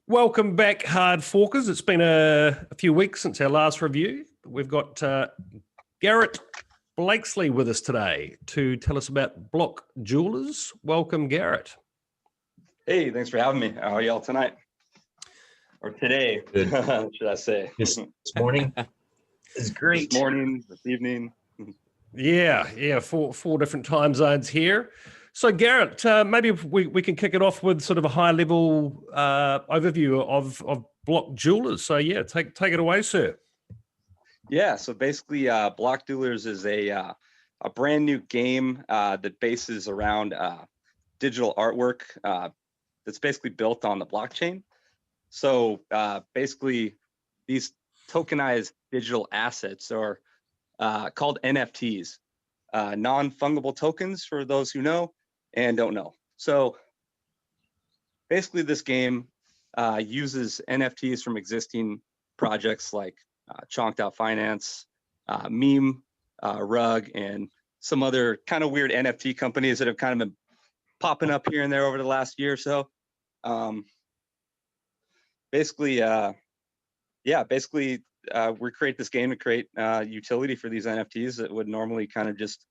Welcome back, hard forkers. It's been a few weeks since our last review. We've got Garrett Blakesley with us today to tell us about Block Duelers. Welcome, Garrett. Hey, thanks for having me. How are y'all tonight? Or today, should I say? This morning is great. This morning, this evening. Yeah, four different time zones here. So, Garrett, maybe we can kick it off with sort of a high-level overview of Block Duelers. So, yeah, take it away, sir. Yeah, so basically, Block Duelers is a brand new game that bases around digital artwork that's basically built on the blockchain. So basically, these tokenized digital assets are called NFTs, non-fungible tokens for those who know and don't know. So basically, this game uses NFTs from existing projects like Chonked Out Finance, Meme, Rug, and some other kind of weird NFT companies that have kind of been popping up here and there over the last year or so. Basically, we create this game to create utility for these NFTs that would normally kind of just,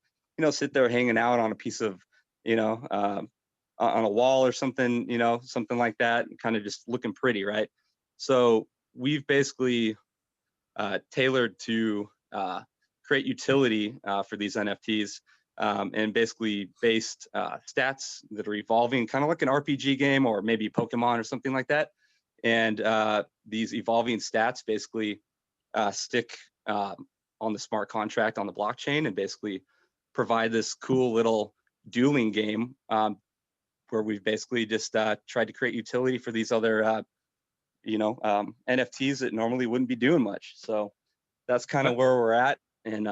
sit there hanging out on a piece of, on a wall or something, something like that, and kind of just looking pretty, right? So we've basically tailored to create utility for these NFTs and basically based stats that are evolving, kind of like an RPG game or maybe Pokemon or something like that. And these evolving stats basically stick on the smart contract on the blockchain and basically provide this cool little dueling game where we've basically just tried to create utility for these other, NFTs that normally wouldn't be doing much. So that's kind of where we're at. And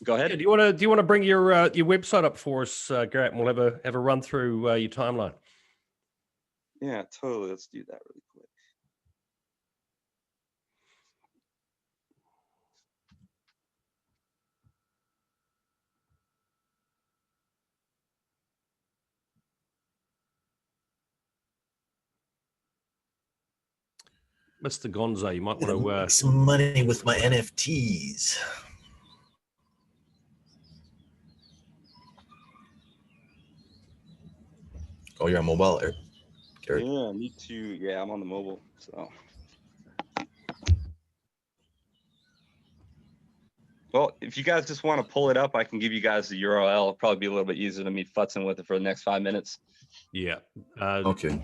go ahead. Yeah, do you want to bring your website up for us, Garrett, and we'll have a run through your timeline. Yeah, totally. Let's do that really quick. Mr. Gonzo, you might want to make some money with my NFTs. Oh, you're on mobile, Garrett? Yeah, me too. Yeah, I'm on the mobile. So, well, if you guys just want to pull it up, I can give you guys the URL. It'll probably be a little bit easier than me futzing with it for the next 5 minutes. Yeah. Okay.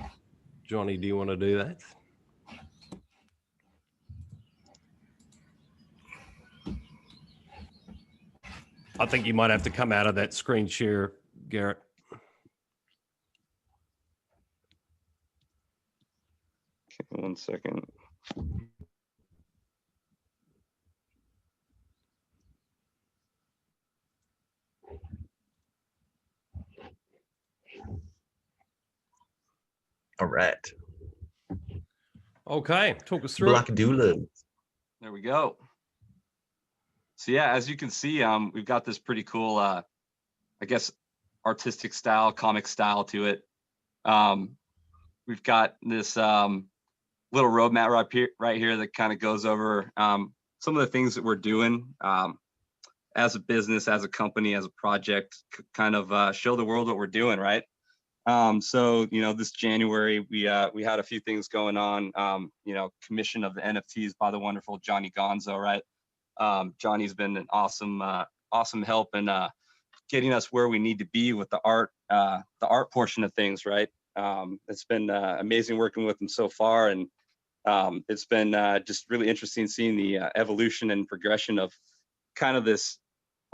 Johnny, do you want to do that? I think you might have to come out of that screen share, Garrett. Okay, 1 second. All right. Okay, talk us through Block Duelers. There we go. So yeah, as you can see, we've got this pretty cool, I guess, artistic style, comic style to it. We've got this little roadmap right here that kind of goes over some of the things that we're doing as a business, as a company, as a project, kind of show the world what we're doing, right? So, this January, we had a few things going on, commission of the NFTs by the wonderful Johnny Gonzo, right? Johnny's been an awesome help in getting us where we need to be with the art portion of things, right? It's been amazing working with him so far, and it's been just really interesting seeing the evolution and progression of kind of this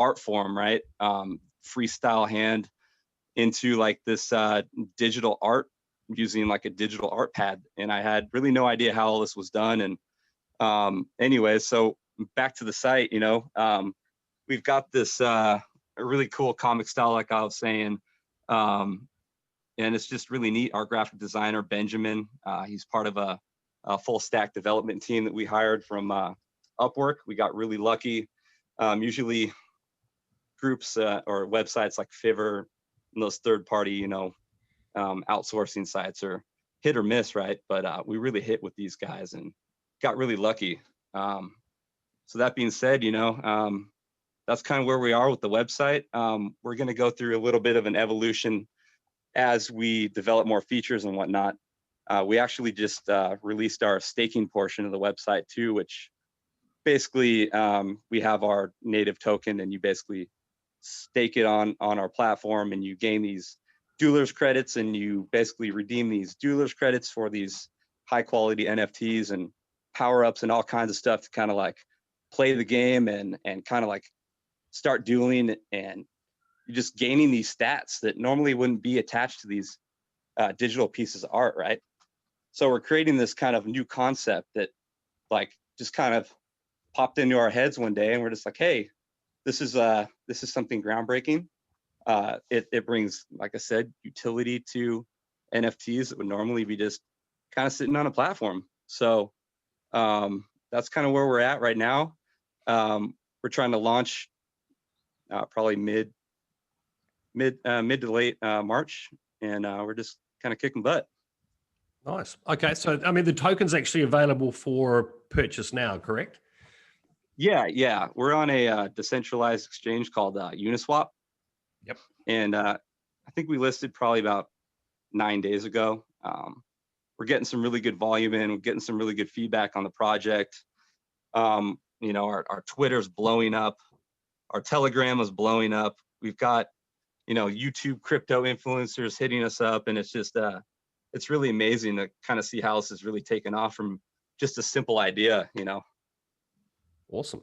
art form, right? Freestyle hand into like this digital art using like a digital art pad, and I had really no idea how all this was done. And anyways, so back to the site, we've got this a really cool comic style, like I was saying, and it's just really neat. Our graphic designer Benjamin, he's part of a full stack development team that we hired from Upwork. We got really lucky. Usually groups or websites like Fiverr and those third-party, outsourcing sites are hit or miss, right? But we really hit with these guys and got really lucky. So that being said, that's kind of where we are with the website. We're going to go through a little bit of an evolution as we develop more features and whatnot. We actually just released our staking portion of the website too, which basically we have our native token, and you basically stake it on our platform, and you gain these Duelers credits, and you basically redeem these Duelers credits for these high quality NFTs and power ups and all kinds of stuff to kind of like play the game and kind of like start dueling, and you're just gaining these stats that normally wouldn't be attached to these digital pieces of art, right? So we're creating this kind of new concept that like just kind of popped into our heads one day, and we're just like, hey, this is something groundbreaking. It brings, like I said, utility to NFTs that would normally be just kind of sitting on a platform. So that's kind of where we're at right now. We're trying to launch probably mid to late March, and we're just kind of kicking butt. Nice. Okay, so I mean, the token's actually available for purchase now, correct? Yeah. We're on a decentralized exchange called Uniswap. Yep. And I think we listed probably about 9 days ago. We're getting some really good volume in. We're getting some really good feedback on the project. Our Twitter's blowing up. Our Telegram is blowing up. We've got, YouTube crypto influencers hitting us up, and it's just it's really amazing to kind of see how this has really taken off from just a simple idea. Awesome.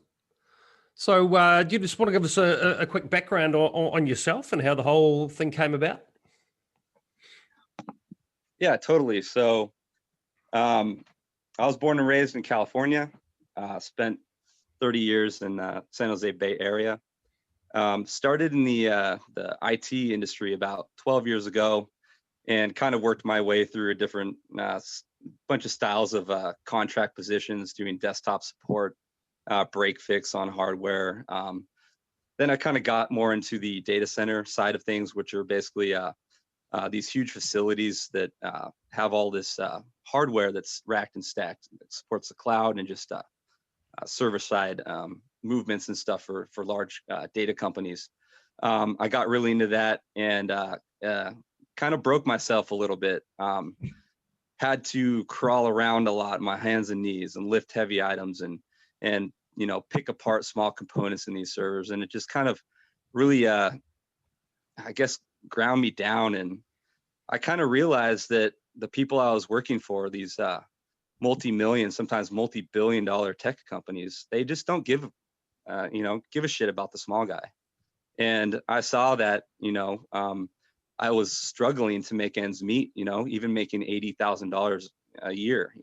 So do you just want to give us a quick background on yourself and how the whole thing came about? Yeah, totally. So I was born and raised in California, spent 30 years in San Jose Bay Area. Started in the IT industry about 12 years ago, and kind of worked my way through a different bunch of styles of contract positions, doing desktop support, break fix on hardware. Then I kind of got more into the data center side of things, which are basically these huge facilities that have all this hardware that's racked and stacked that supports the cloud and just server side movements and stuff for large data companies. I got really into that and kind of broke myself a little bit. Had to crawl around a lot, my hands and knees, and lift heavy items and pick apart small components in these servers. And it just kind of really, I guess, ground me down. And I kind of realized that the people I was working for, these multi-million, sometimes multi-billion-dollar tech companies, they just don't give a shit about the small guy. And I saw that, I was struggling to make ends meet, even making $80,000 a year,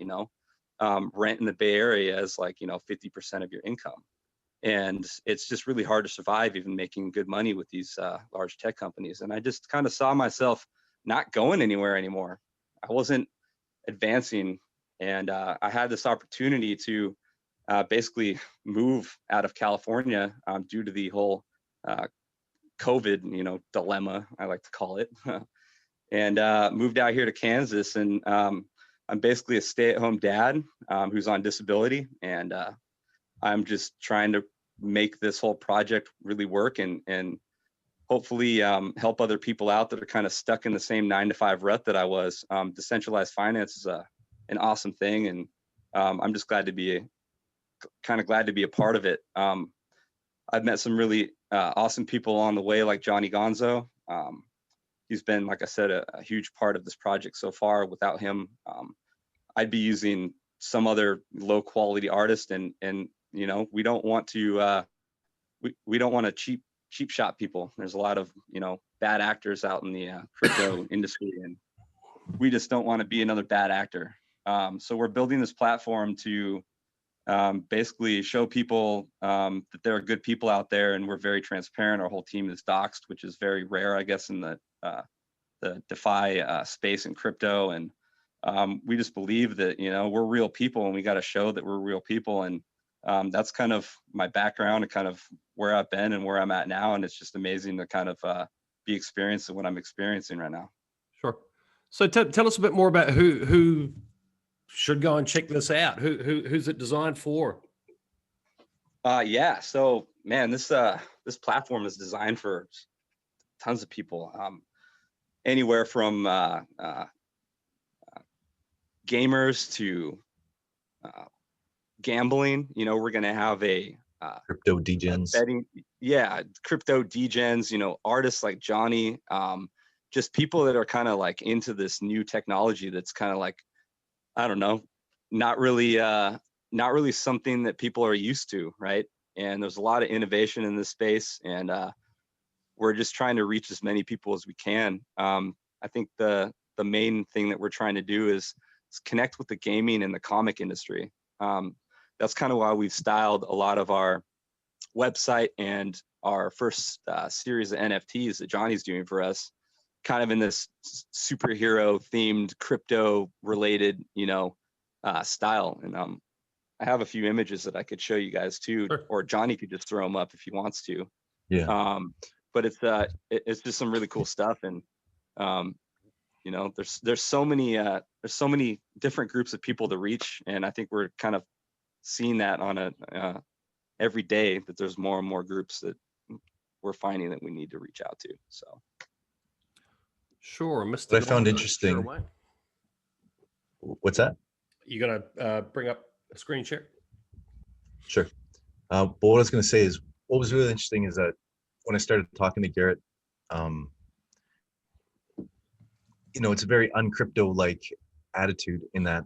rent in the Bay Area is like, 50% of your income. And it's just really hard to survive even making good money with these large tech companies. And I just kind of saw myself not going anywhere anymore. I wasn't advancing. And I had this opportunity to basically move out of California due to the whole COVID, dilemma, I like to call it, and moved out here to Kansas. And I'm basically a stay-at-home dad who's on disability, and I'm just trying to make this whole project really work and hopefully help other people out that are kind of stuck in the same 9-to-5 rut that I was. Decentralized finance is an awesome thing, and I'm just glad to be a part of it. I've met some really awesome people along the way, like Johnny Gonzo. He's been, like I said, a huge part of this project so far. Without him, I'd be using some other low quality artist, and we don't want to we don't want to cheap shot people. There's a lot of bad actors out in the crypto industry, and we just don't want to be another bad actor. So we're building this platform to basically show people that there are good people out there, and we're very transparent. Our whole team is doxxed, which is very rare, I guess, in the DeFi space and crypto. And we just believe that we're real people, and we got to show that we're real people. And that's kind of my background and kind of where I've been and where I'm at now. And it's just amazing to kind of be experiencing what I'm experiencing right now. Sure. So tell us a bit more about who should go and check this out. Who's it designed for? Yeah. So man, this platform is designed for tons of people. Anywhere from gamers to gambling. You know, we're gonna have a Crypto degens. betting, yeah, crypto degens. You know, artists like Johnny. Just people that are kind of like into this new technology. That's kind of like, I don't know, not really something that people are used to, right? And there's a lot of innovation in this space, and we're just trying to reach as many people as we can. I think the main thing that we're trying to do is connect with the gaming and the comic industry. That's kind of why we've styled a lot of our website and our first series of NFTs that Johnny's doing for us, kind of in this superhero themed, crypto related, style. And I have a few images that I could show you guys too, Sure. or Johnny could just throw them up if he wants to. Yeah. But it's just some really cool stuff. And there's so many different groups of people to reach, and I think we're kind of seeing that on every day, that there's more and more groups that we're finding that we need to reach out to. So Sure, Mr. What I found Gonzo, interesting- share away. What's that? You gonna bring up a screen share? Sure. But what I was going to say is, what was really interesting is that when I started talking to Garrett, it's a very uncrypto-like attitude in that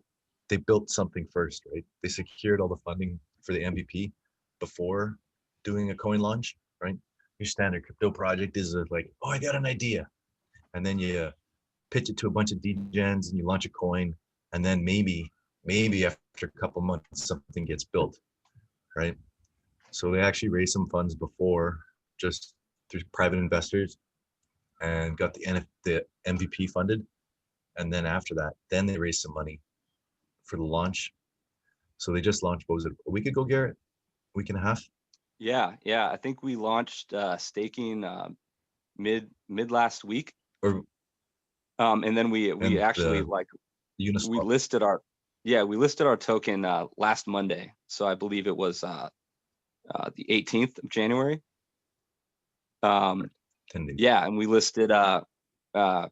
they built something first, right? They secured all the funding for the MVP before doing a coin launch, right? Your standard crypto project is like, oh, I got an idea. And then you pitch it to a bunch of degens and you launch a coin. And then maybe after a couple months, something gets built, right? So they actually raised some funds before, just through private investors, and got the MVP funded. And then after that, then they raised some money for the launch. So they just launched, what was it, a week ago, Garrett? A week and a half? yeah. I think we launched staking mid last week. Or And then we actually we Uniswap. listed our token last Monday. So I believe it was the 18th of January. 10 days. Yeah, and we listed it was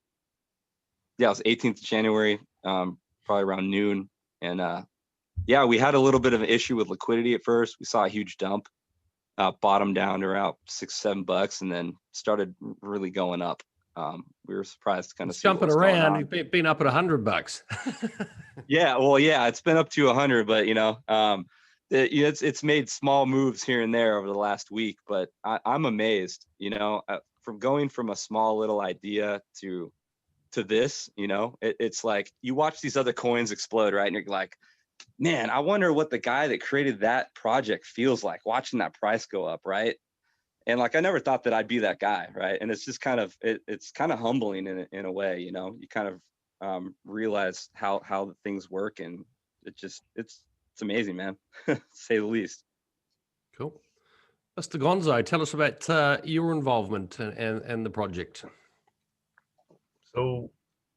18th of January, probably around noon. And we had a little bit of an issue with liquidity at first. We saw a huge dump, bottom down to around $6-7, and then started really going up. We were surprised to kind of see Jumping around. You've been up at $100. Yeah, well, yeah, it's been up to 100, but it's made small moves here and there over the last week. But I'm amazed, from going from a small little idea to this. It's like you watch these other coins explode, right? And you're like, man, I wonder what the guy that created that project feels like watching that price go up, right? And like, I never thought that I'd be that guy, right? And it's just kind of it's kind of humbling in a way, you kind of realize how things work, and it's amazing, man, to say the least. Cool. Mr. Gonzo, tell us about your involvement and the project. So,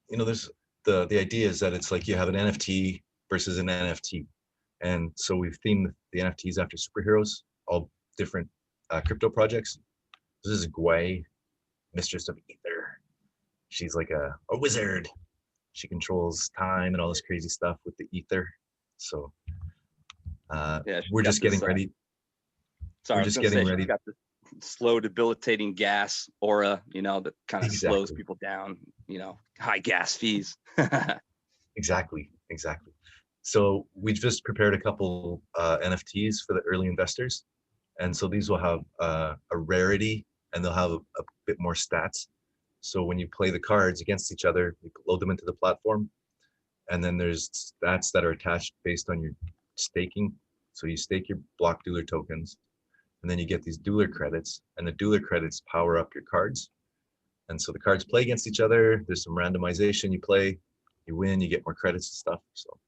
there's the idea is that it's like you have an NFT versus an NFT. And so we've themed the NFTs after superheroes, all different crypto projects. This is Gwei, Mistress of Ether. She's like a wizard. She controls time and all this crazy stuff with the ether. So we're just getting ready. Sorry, we're just getting ready. She's got this slow, debilitating gas aura, that kind of slows people down, high gas fees. Exactly. So we just prepared a couple NFTs for the early investors. And so these will have a rarity, and they'll have a bit more stats. So when you play the cards against each other, you load them into the platform. And then there's stats that are attached based on your staking. So you stake your block Dueler tokens, and then you get these Dueler credits, and the Dueler credits power up your cards. And so the cards play against each other. There's some randomization. You play, you win, you get more credits and stuff. So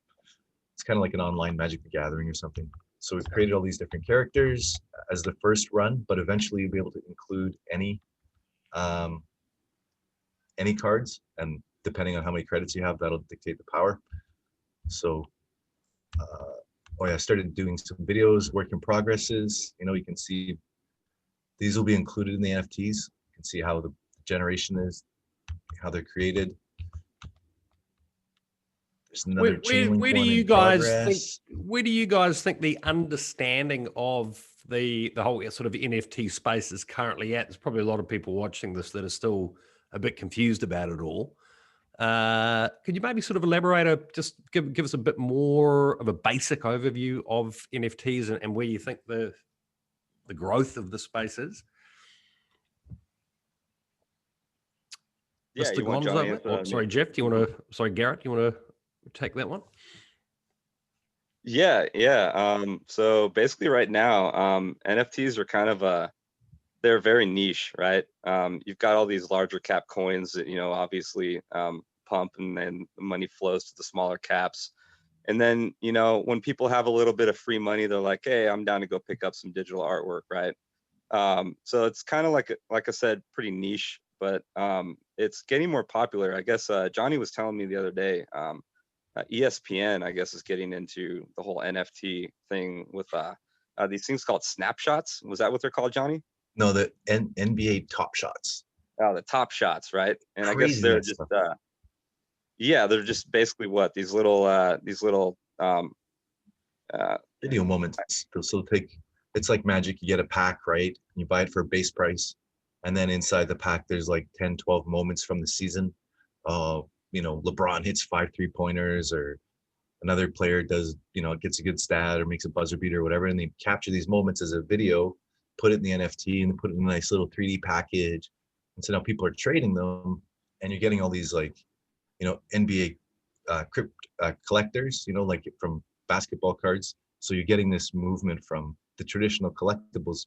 it's kind of like an online Magic the Gathering or something. So we've created all these different characters as the first run, but eventually you'll be able to include any cards, and depending on how many credits you have, that'll dictate the power. So, oh yeah, I started doing some videos, work in progresses. You know, you can see these will be included in the NFTs. You can see how the generation is, how they're created. There's another chain link Where do one you in guys think? progress. Where do you guys think the understanding of the whole sort of NFT space is currently at? There's probably a lot of people watching this that are still a bit confused about it all. Could you maybe sort of elaborate, just give us a bit more of a basic overview of NFTs and where you think the growth of the space is? Yeah, Mr. you want Johnny? Gonzo? Sorry, Jeff. Do you want to? Sorry, Garrett. Do you want to take that one? Yeah. So basically right now, NFTs are kind of they're very niche, right? You've got all these larger cap coins that, you know, obviously pump and then the money flows to the smaller caps. And then, you know, when people have a little bit of free money, they're like, hey, I'm down to go pick up some digital artwork, right? So it's kind of like I said, pretty niche, but it's getting more popular. I guess Johnny was telling me the other day, ESPN, I guess, is getting into the whole NFT thing with these things called snapshots. Was that what they're called, Johnny? No, the NBA Top Shots. Oh, the top shots, right? And I guess Crazy they're that just stuff. yeah, they're just basically what these little Video moments. So take, it's like magic. You get a pack, right? You buy it for a base price. And then inside the pack, there's like 10, 12 moments from the season. You know, LeBron hits 5 3-pointers, or another player does, you know, gets a good stat or makes a buzzer beater or whatever. And they capture these moments as a video, put it in the NFT, and put it in a nice little 3D package. And so now people are trading them, and you're getting all these, like, you know, NBA collectors, you know, like from basketball cards. So you're getting this movement from the traditional collectibles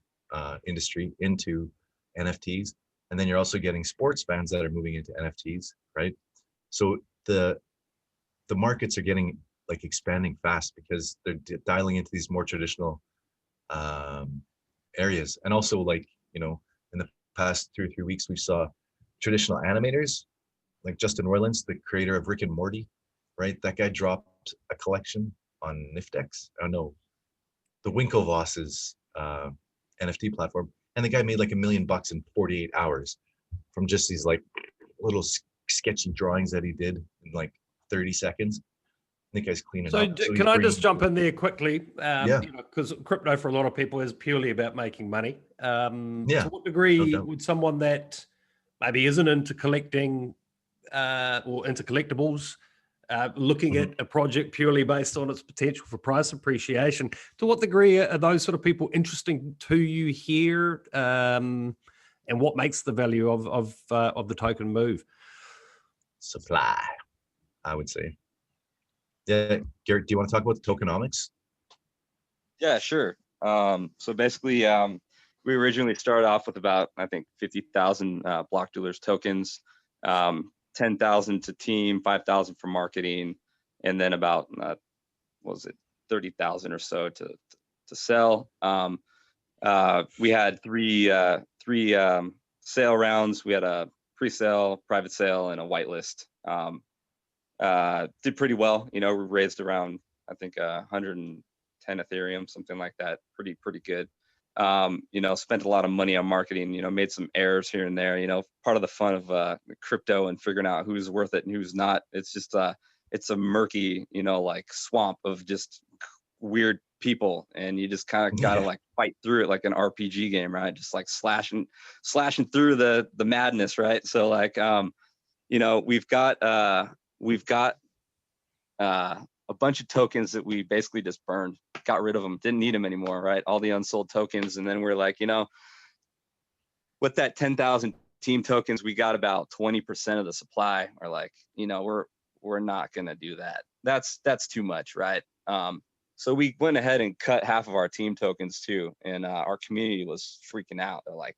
industry into NFTs. And then you're also getting sports fans that are moving into NFTs, right? So the markets are getting, like, expanding fast because they're dialing into these more traditional areas. And also, like, you know, in the past 2 or 3 weeks, we saw traditional animators like Justin Roiland's, the creator of Rick and Morty, right? That guy dropped a collection on Niftex. I don't know, the Winklevoss's NFT platform, and the guy made like $1 million in 48 hours from just these like little sketchy drawings that he did in like 30 seconds. I think guy's cleaning up. So can I just jump in there quickly? Yeah. You know, because crypto for a lot of people is purely about making money. Yeah, To what degree no doubt. would someone that maybe isn't into collecting or into collectibles, looking at a project purely based on its potential for price appreciation, to what degree are those sort of people interesting to you here, and what makes the value of the token move? Supply, I would say. Yeah, Garrett, do you want to talk about the tokenomics? Yeah, sure. So basically, we originally started off with about, I think, 50,000 Block Duelers tokens, 10,000 to team, 5,000 for marketing, and then about what was it, 30,000 or so to sell. We had three sale rounds. We had a pre-sale, private sale, and a whitelist. Did pretty well. You know, we raised around, I think, 110 Ethereum, something like that. Pretty good. You know, spent a lot of money on marketing, you know, made some errors here and there, you know, part of the fun of crypto and figuring out who's worth it and who's not. It's just it's a murky, you know, like swamp of just weird people, and you just kind of gotta like fight through it like an RPG game, right? Just like slashing through the madness, right? So like you know, we've got a bunch of tokens that we basically just burned, got rid of them, didn't need them anymore, right? All the unsold tokens. And then we're like, you know, with that 10,000 team tokens, we got about 20% of the supply. Or like, you know, we're not going to do that. That's too much, right? So we went ahead and cut half of our team tokens too. And our community was freaking out. They're like,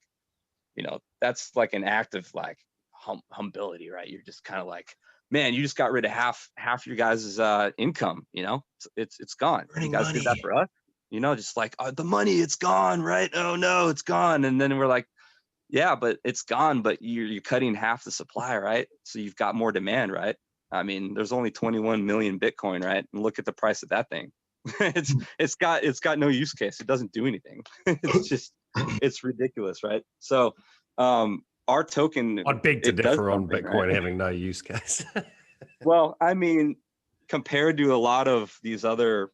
you know, that's like an act of like humility, right? You're just kind of like, man, you just got rid of half your guys' income, you know, it's gone. You guys did that for us, you know, just like the money, it's gone, right? Oh no, it's gone. And then we're like, Yeah, but it's gone, but you're cutting half the supply, right? So you've got more demand, right? I mean, there's only 21 million Bitcoin, right? And look at the price of that thing. It's got no use case. It doesn't do anything. It's ridiculous, right? So our token, I'd beg to it does differ on something, Bitcoin right? having no use case. Well, I mean, compared to a lot of these other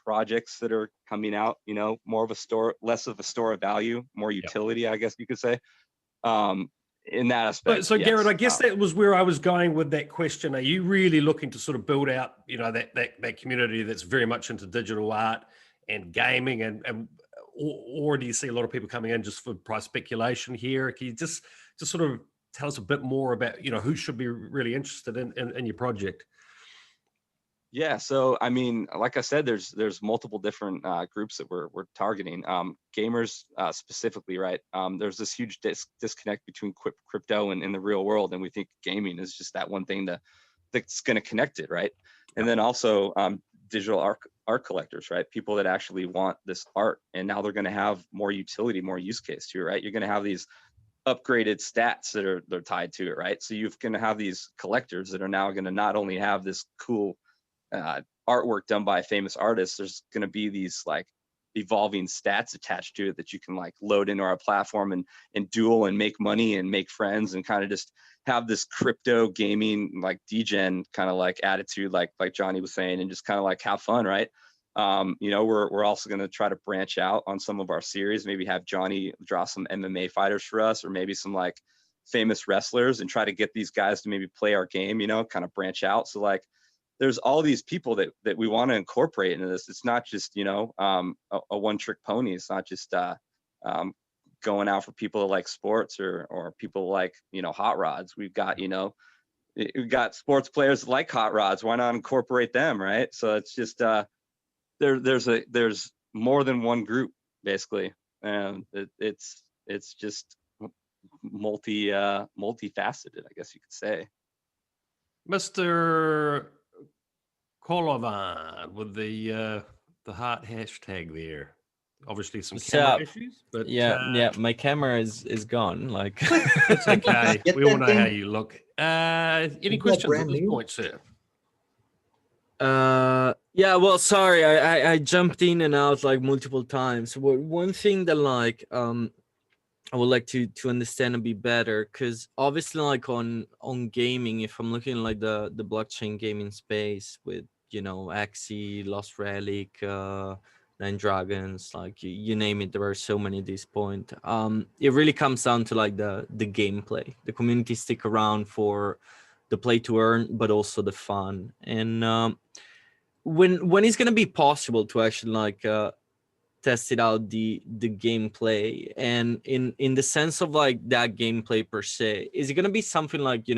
projects that are coming out, more of a store, less of a store of value, more Yep. utility, I guess you could say. In that aspect, So Garrett, yes. I guess that was where I was going with that question. Are you really looking to sort of build out, that community that's very much into digital art and gaming, or do you see a lot of people coming in just for price speculation here? Can you just sort of tell us a bit more about, who should be really interested in your project? Yeah, so I mean, like I said, there's multiple different groups that we're targeting. Gamers specifically, right? There's this huge disconnect between crypto and in the real world, and we think gaming is just that one thing that's going to connect it, right? And then also digital art collectors, right? People that actually want this art, and now they're going to have more utility, more use case too, right? You're going to have these upgraded stats that they're tied to it, right? So you're going to have these collectors that are now going to not only have this cool artwork done by famous artists, there's going to be these like evolving stats attached to it that you can like load into our platform and duel and make money and make friends and kind of just have this crypto gaming like degen kind of like attitude, like Johnny was saying, and just kind of like have fun, right? We're also going to try to branch out on some of our series, maybe have Johnny draw some MMA fighters for us, or maybe some like famous wrestlers, and try to get these guys to maybe play our game, kind of branch out. So like there's all these people that we want to incorporate into this. It's not just, a one-trick pony. It's not just going out for people that like sports or people like, hot rods. We've got sports players that like hot rods. Why not incorporate them, right? So it's just there's more than one group basically, and it's just multifaceted, I guess you could say. Mr. Kolovan with the heart hashtag there. Obviously some camera issues, but yeah, my camera is gone. Like it's okay. Get We all that know thing. how you look. Any that questions at brand this new? point, sir? yeah, well, sorry, I jumped in and out like multiple times. One thing that like I would like to understand a bit better, because obviously like on gaming, if I'm looking like the blockchain gaming space with Axie, Lost Relic, Nine Dragons, like you name it, there are so many at this point. It really comes down to like the gameplay. The community stick around for the play to earn, but also the fun. And when it's gonna be possible to actually like tested out the gameplay, and in the sense of like that gameplay per se, is it going to be something like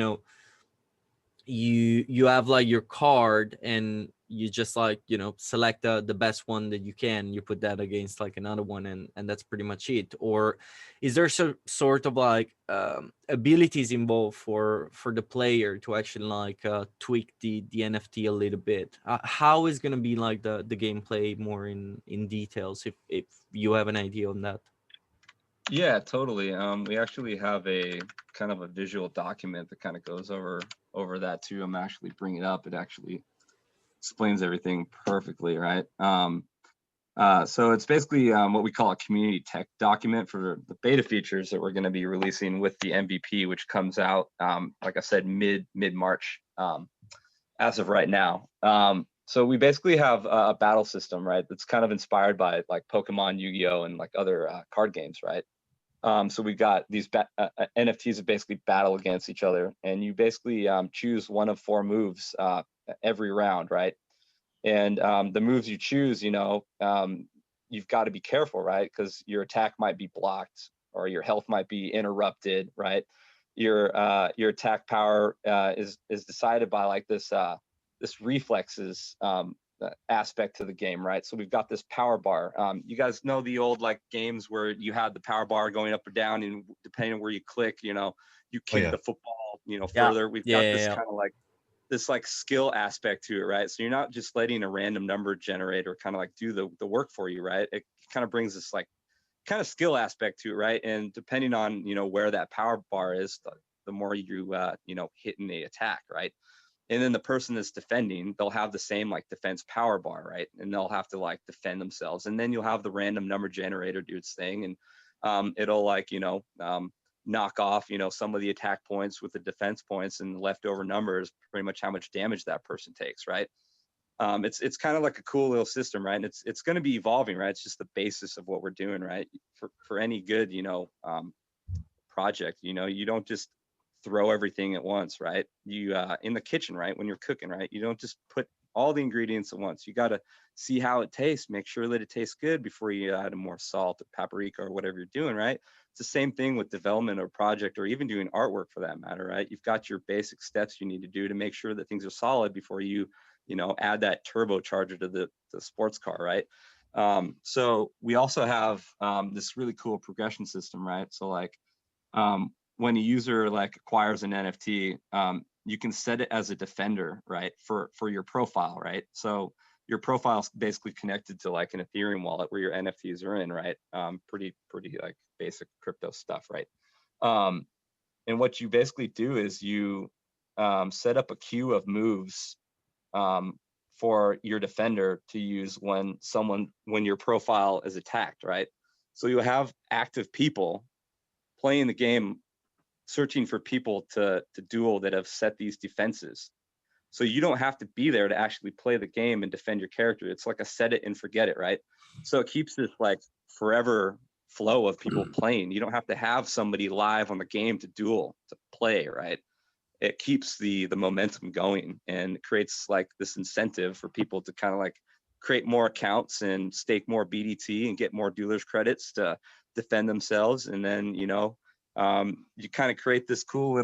you have like your card and you just like select the best one that you can, you put that against like another one, and that's pretty much it? Or is there some sort of like abilities involved for the player to actually like tweak the NFT a little bit? How is going to be like the gameplay more in details, if you have an idea on that? Yeah, totally. We actually have a kind of a visual document that kind of goes over that too. I'm actually bringing it up. It actually explains everything perfectly, right? So it's basically what we call a community tech document for the beta features that we're going to be releasing with the MVP, which comes out, like I said, mid March, as of right now. So we basically have a battle system, right? That's kind of inspired by like Pokemon, Yu-Gi-Oh, and like other card games, right? So we got these NFTs that basically battle against each other, and you basically choose one of 4 moves every round, right? And the moves you choose, you've got to be careful, right? Because your attack might be blocked, or your health might be interrupted, right? Your attack power is decided by like this reflexes aspect to the game, right? So we've got this power bar. You guys know the old like games where you had the power bar going up or down, and depending on where you click, you kick the football, further. We've got this kind of like this like skill aspect to it, right? So you're not just letting a random number generator kind of like do the work for you, right? It kind of brings this like kind of skill aspect to it, right? And depending on, you know, where that power bar is, the more you, you know, hit in the attack, right? And then the person that's defending, they'll have the same like defense power bar, right? And they'll have to like defend themselves. And then you'll have the random number generator do its thing, and it'll like, you know, knock off, you know, some of the attack points with the defense points, and the leftover number is pretty much how much damage that person takes, right? It's kind of like a cool little system, right? And it's going to be evolving, right? It's just the basis of what we're doing, right? For any good, you know, project, you know, you don't just throw everything at once, right? You in the kitchen, right? When you're cooking, right? You don't just put all the ingredients at once. You got to see how it tastes, make sure that it tastes good before you add more salt or paprika or whatever you're doing, right? It's the same thing with development or project, or even doing artwork for that matter, right? You've got your basic steps you need to do to make sure that things are solid before you know, add that turbocharger to the sports car, right? So we also have this really cool progression system, right? So like when a user like acquires an NFT, you can set it as a defender, right? For your profile, right? So your profile is basically connected to like an Ethereum wallet where your NFTs are in, right? Pretty like basic crypto stuff, right? And what you basically do is you set up a queue of moves for your defender to use when your profile is attacked, right? So you'll have active people playing the game, searching for people to duel that have set these defenses. So you don't have to be there to actually play the game and defend your character. It's like a set it and forget it, right? So it keeps this like forever flow of people playing. You don't have to have somebody live on the game to duel, to play, right? It keeps the momentum going and creates like this incentive for people to kind of like create more accounts and stake more BDT and get more Duelers credits to defend themselves. And then, you know, you kind of create this cool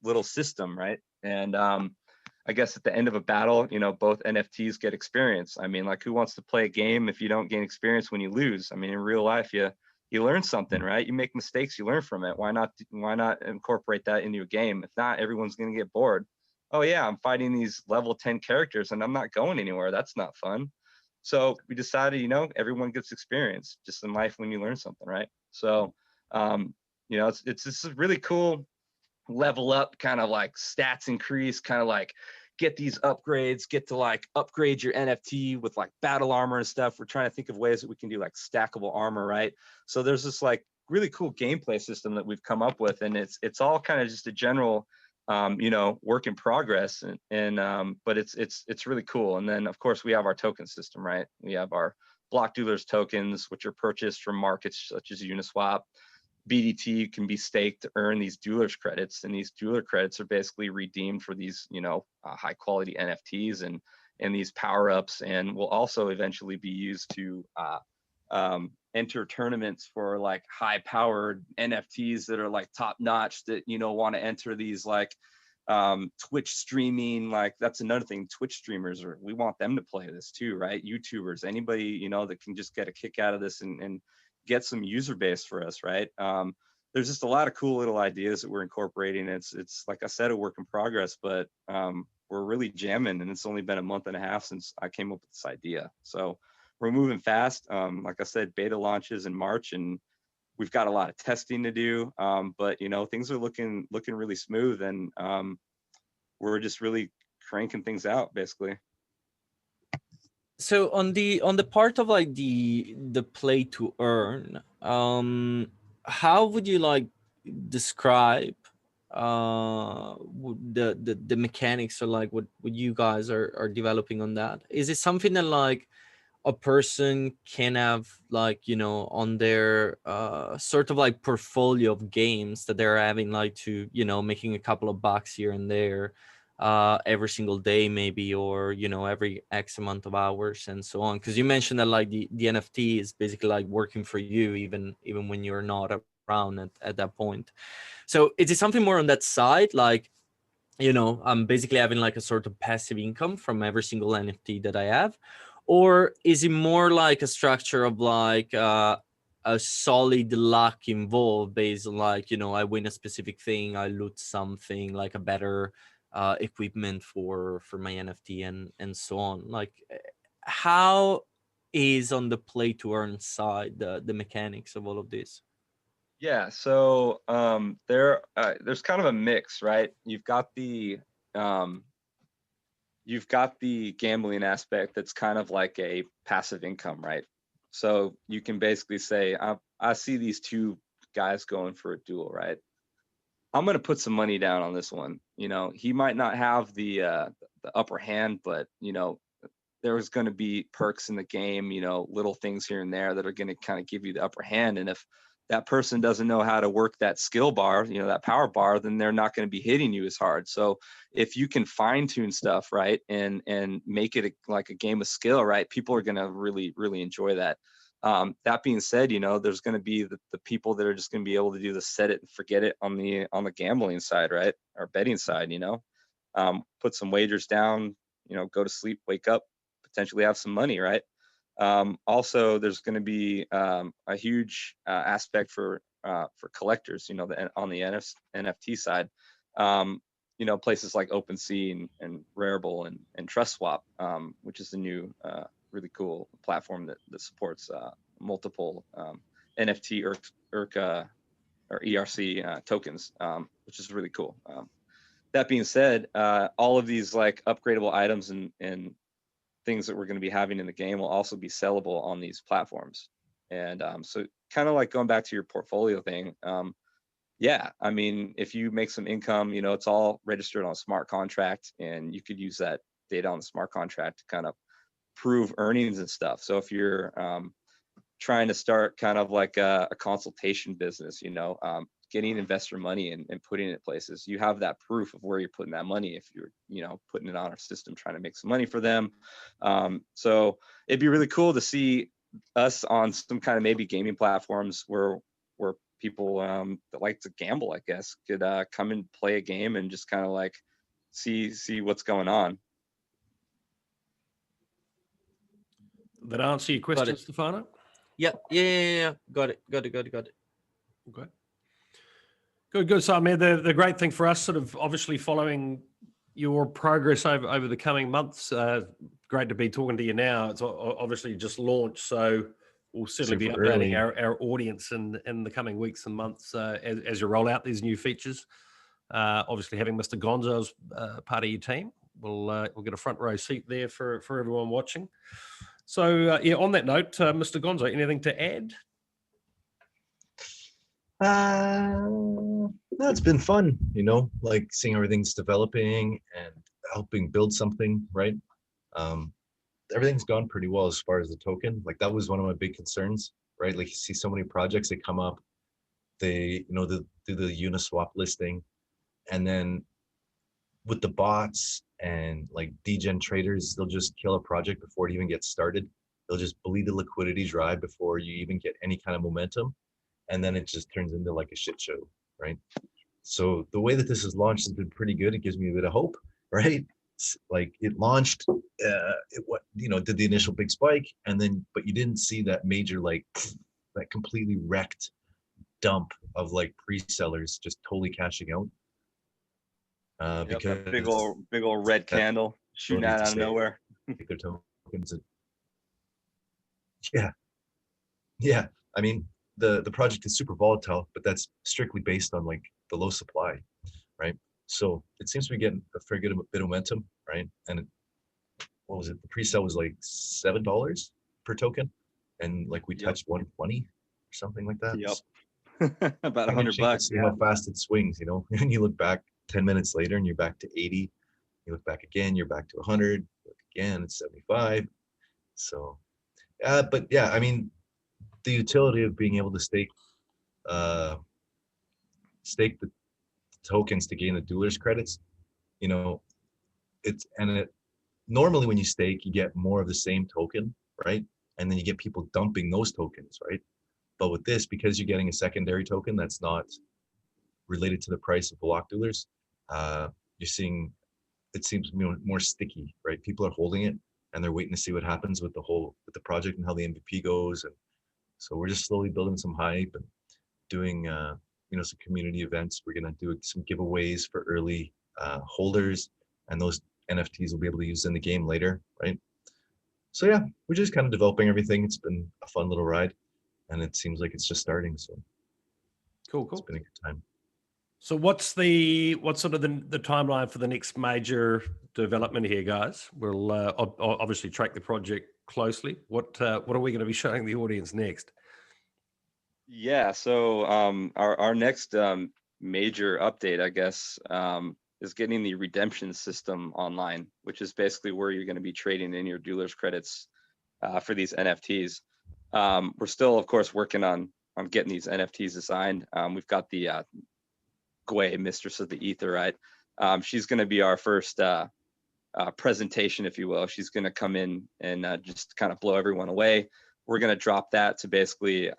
little system, right? And I guess at the end of a battle, you know, both NFTs get experience. I mean, like, who wants to play a game if you don't gain experience when you lose? I mean, in real life, you learn something, right? You make mistakes, you learn from it. Why not incorporate that into a game? If not, everyone's going to get bored. Oh yeah, I'm fighting these level 10 characters and I'm not going anywhere. That's not fun. So we decided, you know, everyone gets experience just in life when you learn something, right? So, you know, it's this is really cool level up, kind of like stats increase, kind of like get these upgrades, get to like upgrade your NFT with like battle armor and stuff. We're trying to think of ways that we can do like stackable armor, right? So there's this like really cool gameplay system that we've come up with, and it's all kind of just a general you know, work in progress, and but it's really cool. And then of course we have our token system, right? We have our block Duelers tokens, which are purchased from markets such as Uniswap. BDT can be staked to earn these Duelers credits, and these Dueler credits are basically redeemed for these, you know, high quality NFTs and these power ups, and will also eventually be used to enter tournaments for like high powered NFTs that are like top notch, that, you know, want to enter these like Twitch streaming. Like, that's another thing. Twitch streamers, we want them to play this too, right? YouTubers, anybody, you know, that can just get a kick out of this and get some user base for us, right? There's just a lot of cool little ideas that we're incorporating. It's like I said, a work in progress, but we're really jamming, and it's only been a month and a half since I came up with this idea. So we're moving fast. Like I said, beta launches in March, and we've got a lot of testing to do. But you know, things are looking really smooth, and we're just really cranking things out, basically. So on the part of like the play to earn, how would you like describe the mechanics, or like what you guys are developing on that? Is it something that like a person can have, like, you know, on their sort of like portfolio of games that they're having, like, to, you know, making a couple of bucks here and there every single day maybe, or, you know, every X amount of hours and so on? Because you mentioned that like the NFT is basically like working for you even when you're not around at that point. So is it something more on that side, like, you know, I'm basically having like a sort of passive income from every single NFT that I have? Or is it more like a structure of like a solid luck involved, based on like, you know, I win a specific thing, I loot something like a better equipment for my NFT and so on? Like, how is on the play to earn side, the mechanics of all of this? Yeah, so there's kind of a mix, right? You've got the gambling aspect that's kind of like a passive income, right? So you can basically say, I see these two guys going for a duel, right? I'm going to put some money down on this one. You know, he might not have the upper hand, but you know, there's going to be perks in the game, you know, little things here and there that are going to kind of give you the upper hand. And if that person doesn't know how to work that skill bar, you know, that power bar, then they're not going to be hitting you as hard. So if you can fine tune stuff, right, and make it like a game of skill, right, people are going to really, really enjoy that. That being said, you know, there's going to be the people that are just going to be able to do the set it and forget it on the gambling side, right, or betting side, you know, put some wagers down, you know, go to sleep, wake up, potentially have some money, right? Also, there's going to be a huge aspect for collectors, you know, on the NFT side. You know, places like OpenSea and Rarible and TrustSwap, which is the new really cool platform that supports multiple NFT or ERC tokens, which is really cool. That being said, all of these like upgradable items and things that we're going to be having in the game will also be sellable on these platforms. And so kind of like going back to your portfolio thing, yeah, I mean, if you make some income, you know, it's all registered on a smart contract, and you could use that data on the smart contract to kind of prove earnings and stuff. So if you're trying to start kind of like a consultation business, you know, getting investor money and putting it places, you have that proof of where you're putting that money if you're, you know, putting it on our system, trying to make some money for them. So it'd be really cool to see us on some kind of maybe gaming platforms where people that like to gamble, I guess, could come and play a game and just kind of like see what's going on. That answer your question, Stefano? Yeah. Got it. Okay. Good. So, I mean, the great thing for us, sort of obviously following your progress over the coming months, great to be talking to you now. It's obviously just launched, so we'll certainly Super be updating early. our audience in the coming weeks and months as you roll out these new features. Obviously, having Mr. Gonzo as part of your team, we'll get a front row seat there for everyone watching. So, yeah, on that note, Mr. Gonzo, anything to add? No, it's been fun, you know, like seeing everything's developing and helping build something, right? Everything's gone pretty well as far as the token. Like that was one of my big concerns, right? Like you see so many projects that come up, they, you know, do the Uniswap listing, and then with the bots and like degen traders, they'll just kill a project before it even gets started. They'll just bleed the liquidity dry before you even get any kind of momentum. And then it just turns into like a shit show, right? So the way that this is launched has been pretty good. It gives me a bit of hope, right? Like it launched, did the initial big spike, and then, but you didn't see that major, like that completely wrecked dump of like pre-sellers just totally cashing out. Because big old red candle shooting out of nowhere. Their tokens. Yeah. I mean, the project is super volatile, but that's strictly based on like the low supply, right? So it seems to be getting a fair good bit of momentum, right? And what was it? The pre-sale was like $7 per token, and like we touched 120 or something like that. Yep. About $100. See how fast it swings, you know. And you look back 10 minutes later, and you're back to 80. You look back again, you're back to 100. Look again, it's 75. So, but yeah, I mean, the utility of being able to stake the tokens to gain the Duelers credits, you know, normally when you stake, you get more of the same token, right? And then you get people dumping those tokens, right? But with this, because you're getting a secondary token that's not related to the price of block Duelers, you're seeing, it seems more sticky, right? People are holding it and they're waiting to see what happens with the project and how the MVP goes. And so we're just slowly building some hype and doing, some community events. We're gonna do some giveaways for early holders, and those NFTs will be able to use in the game later, right? So yeah, we're just kind of developing everything. It's been a fun little ride, and it seems like it's just starting. So Cool. it's been a good time. So what's sort of the timeline for the next major development here, guys? We'll obviously track the project closely. What are we going to be showing the audience next? Yeah, so our next major update, I guess, is getting the redemption system online, which is basically where you're going to be trading in your Duelers credits for these NFTs. We're still, of course, working on getting these NFTs designed. We've got the Gwei, Mistress of the Ether, right? She's going to be our first presentation, if you will. She's going to come in and just kind of blow everyone away. We're going to drop that to basically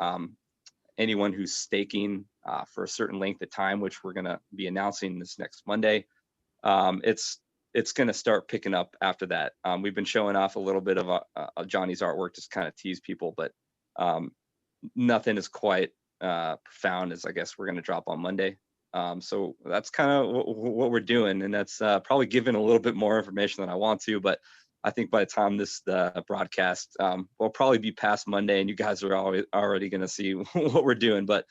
anyone who's staking for a certain length of time, which we're going to be announcing this next Monday. It's going to start picking up after that. We've been showing off a little bit of Johnny's artwork, just kind of tease people, but nothing is quite profound as I guess we're going to drop on Monday. So that's kind of what we're doing, and that's probably giving a little bit more information than I want to, but I think by the time this broadcast will probably be past Monday, and you guys are already going to see what we're doing. But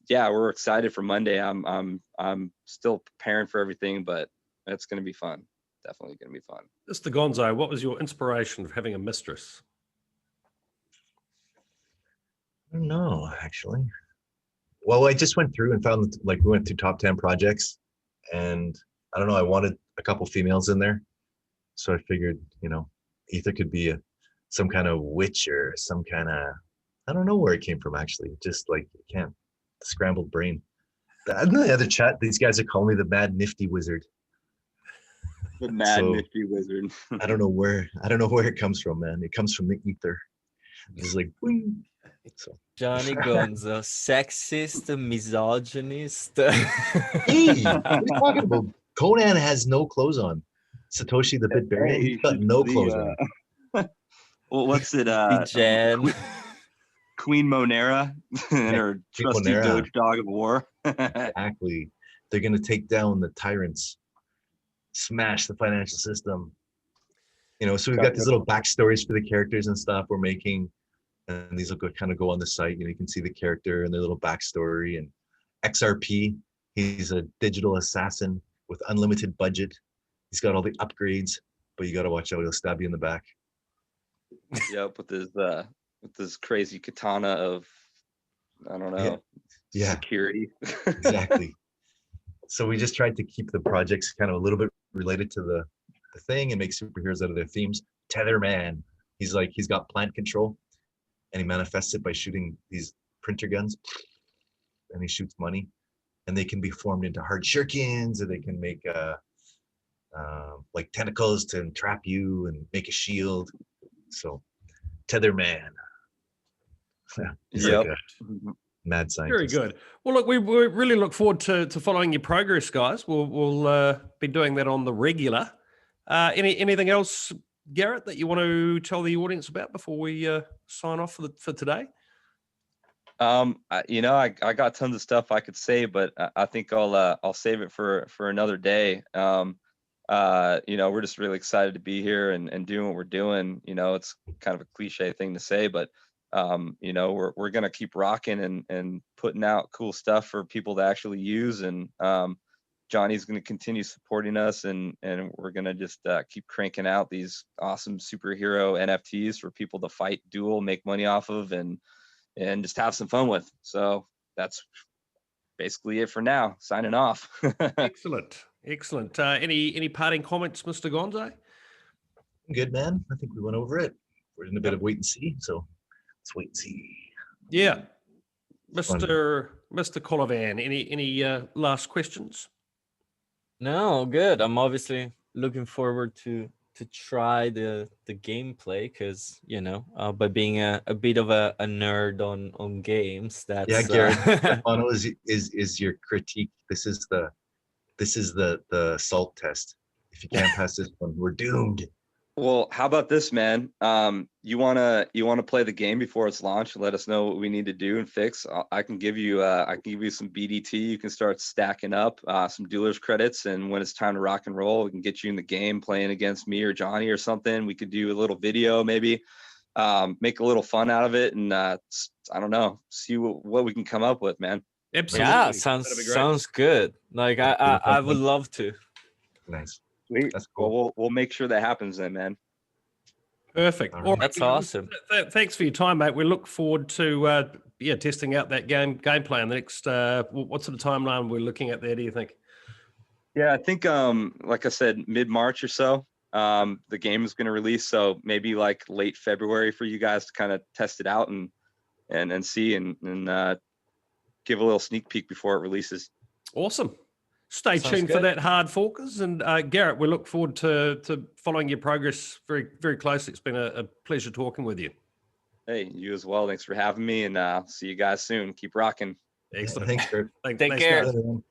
yeah, we're excited for Monday. I'm still preparing for everything, but it's going to be fun. Definitely going to be fun. Mr. Gonzo, what was your inspiration of having a mistress? I don't know, actually. Well, I just went through and found like we went through top 10 projects, and I don't know, I wanted a couple females in there. So I figured, Ether could be some kind of witch or some kind of, I don't know where it came from actually. Just like, you can't, scrambled brain. In the other chat, these guys are calling me the Mad Nifty Wizard. The Mad Nifty Wizard. I don't know where it comes from, man. It comes from the ether. It's like, boing. So. Johnny Gonzo, sexist, misogynist. Hey, what are you talking about? Conan has no clothes on. Satoshi the Bitbarian, he's got no clothes on. Well, what's it? Jan. Queen Monera and her trusty Monera. Doge Dog of War. Exactly. They're going to take down the tyrants, smash the financial system. So we've got these little backstories for the characters and stuff we're making. And these will go on the site. You can see the character and their little backstory. And XRP, he's a digital assassin with unlimited budget. He's got all the upgrades, but you got to watch out. He'll stab you in the back. Yep, with this crazy katana of, I don't know, security. Exactly. So we just tried to keep the projects kind of a little bit related to the thing and make superheroes out of their themes. Tetherman, he's got plant control, and he manifests it by shooting these printer guns, and he shoots money, and they can be formed into hard shurikens, or they can make like tentacles to entrap you and make a shield. So Tetherman. He's like a mad scientist. Very good. Well, look, we really look forward to following your progress, guys. We'll be doing that on the regular. Anything else, Garrett, that you want to tell the audience about before we sign off for today? I got tons of stuff I could say, but I think I'll save it for another day. We're just really excited to be here and doing what we're doing. It's kind of a cliche thing to say, but we're gonna keep rocking and putting out cool stuff for people to actually use. And Johnny's gonna continue supporting us, and we're gonna just keep cranking out these awesome superhero NFTs for people to fight, duel, make money off of, and just have some fun with. So that's basically it for now. Signing off. Excellent. Any parting comments, Mr. Gonzo? Good, man. I think we went over it. We're in a bit of wait and see, so let's wait and see. Yeah. Mr. Colavan, any last questions? No, good. I'm obviously looking forward to try the gameplay, because by being a bit of a nerd on games, that's Garrett. Stefano is your critique. This is the salt test. If you can't pass this one, we're doomed. Well, how about this, man? You wanna play the game before it's launched and let us know what we need to do and fix. I can give you some BDT. You can start stacking up some Duelers credits, and when it's time to rock and roll, we can get you in the game playing against me or Johnny or something. We could do a little video, maybe make a little fun out of it, and I don't know, see what we can come up with, man. Absolutely. Yeah, That'd be great. sounds good. Like I would love to. Nice. Sweet. That's cool. Well, we'll make sure that happens then, man. Perfect. All All right. That's well, awesome. Thanks for your time, mate. We look forward to testing out that game plan. The next what sort of timeline we're looking at there, do you think? Yeah, I think like I said, mid-March or so. The game is going to release, so maybe like late February for you guys to kind of test it out and see and give a little sneak peek before it releases. Awesome. Stay Sounds tuned for good. that, hard forkers. And Garrett, we look forward to following your progress very, very closely. It's been a pleasure talking with you. Hey, you as well. Thanks for having me, and see you guys soon. Keep rocking. Excellent. Thanks, Kurt. Take Thanks, care. guys. Later, man.